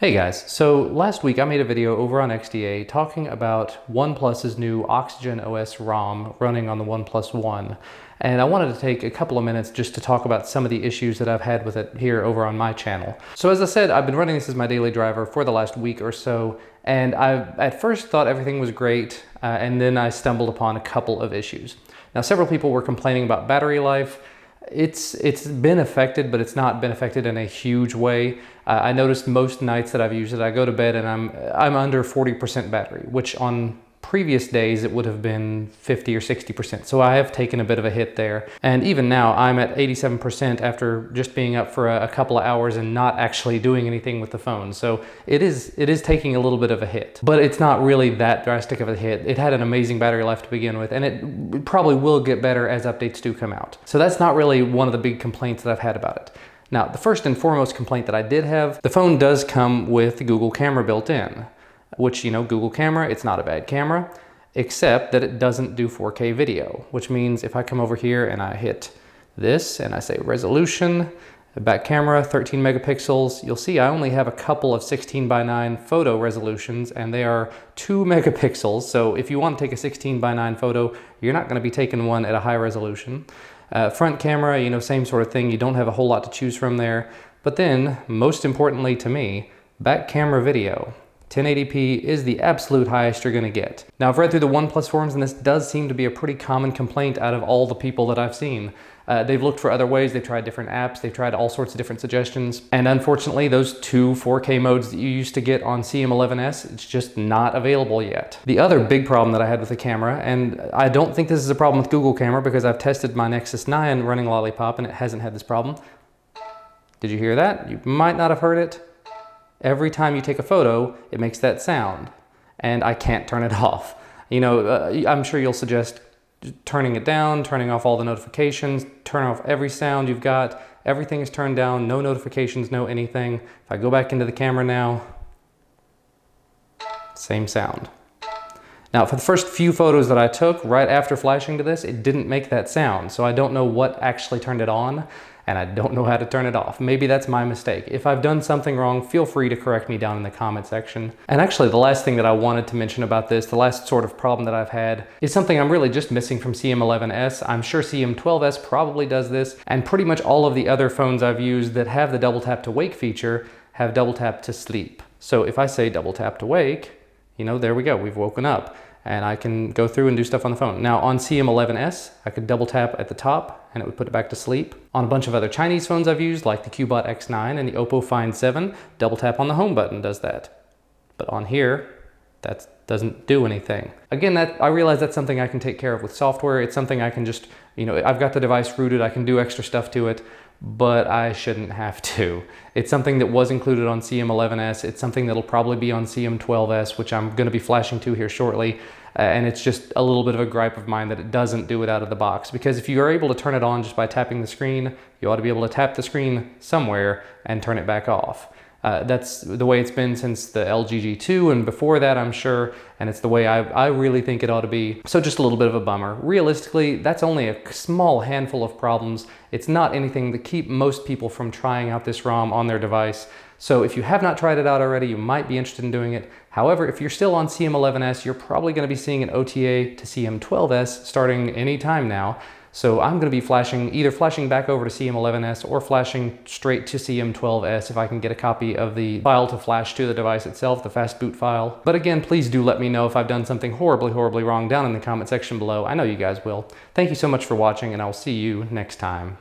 Hey guys, so last week I made a video over on XDA talking about OnePlus's new Oxygen OS ROM running on the OnePlus One. And I wanted to take a couple of minutes just to talk about some of the issues that I've had with it here over on my channel. So as I said, I've been running this as my daily driver for the last week or so, and I at first thought everything was great, and then I stumbled upon a couple of issues. Now, several people were complaining about battery life. It's been affected, but it's not been affected in a huge way. I noticed most nights that I've used it, I go to bed and I'm under 40% battery, which on previous days it would have been 50 or 60%. So I have taken a bit of a hit there. And even now I'm at 87% after just being up for a couple of hours and not actually doing anything with the phone. So it is taking a little bit of a hit, but it's not really that drastic of a hit. It had an amazing battery life to begin with, and it probably will get better as updates do come out. So that's not really one of the big complaints that I've had about it. Now, the first and foremost complaint that I did have, the phone does come with Google Camera built in, which, you know, Google Camera, it's not a bad camera, except that it doesn't do 4K video, which means if I come over here and I hit this and I say resolution, back camera, 13 megapixels, you'll see I only have a couple of 16:9 photo resolutions, and they are 2 megapixels. So if you want to take a 16:9 photo, you're not going to be taking one at a high resolution. Front camera, you know, same sort of thing. You don't have a whole lot to choose from there. But then, most importantly to me, back camera video. 1080p is the absolute highest you're going to get. Now, I've read through the OnePlus forums, and this does seem to be a pretty common complaint out of all the people that I've seen. They've looked for other ways, they've tried different apps, they've tried all sorts of different suggestions, and unfortunately those two 4K modes that you used to get on CM11S, it's just not available yet. The other big problem that I had with the camera, and I don't think this is a problem with Google Camera because I've tested my Nexus 9 running Lollipop and it hasn't had this problem. Did you hear that? You might not have heard it. Every time you take a photo, it makes that sound, and I can't turn it off. You know, I'm sure you'll suggest turning it down, turning off all the notifications, turn off every sound you've got. Everything is turned down, no notifications, no anything. If I go back into the camera now, same sound. Now, for the first few photos that I took right after flashing to this, it didn't make that sound. So I don't know what actually turned it on, and I don't know how to turn it off. Maybe that's my mistake. If I've done something wrong, feel free to correct me down in the comment section. And actually, the last thing that I wanted to mention about this, the last sort of problem that I've had, is something I'm really just missing from CM11S. I'm sure CM12S probably does this, and pretty much all of the other phones I've used that have the double tap to wake feature have double tap to sleep. So if I say double tap to wake, you know, there we go, we've woken up. And I can go through and do stuff on the phone. Now on CM11S, I could double tap at the top and it would put it back to sleep. On a bunch of other Chinese phones I've used, like the Cubot X9 and the Oppo Find 7, double tap on the home button does that. But on here, that doesn't do anything. Again, I realize that's something I can take care of with software. It's something I can just, you know, I've got the device rooted, I can do extra stuff to it, but I shouldn't have to. It's something that was included on CM11S. It's something that'll probably be on CM12S, which I'm going to be flashing to here shortly. And it's just a little bit of a gripe of mine that it doesn't do it out of the box. Because if you are able to turn it on just by tapping the screen, you ought to be able to tap the screen somewhere and turn it back off. That's the way it's been since the LG G2 and before that, I'm sure, and it's the way I really think it ought to be. So just a little bit of a bummer. Realistically, that's only a small handful of problems. It's not anything that keep most people from trying out this ROM on their device. So if you have not tried it out already, you might be interested in doing it. However, if you're still on CM11S, you're probably going to be seeing an OTA to CM12S starting any time now. So I'm going to be either flashing back over to CM11S or flashing straight to CM12S if I can get a copy of the file to flash to the device itself, the fast boot file. But again, please do let me know if I've done something horribly, horribly wrong down in the comment section below. I know you guys will. Thank you so much for watching, and I'll see you next time.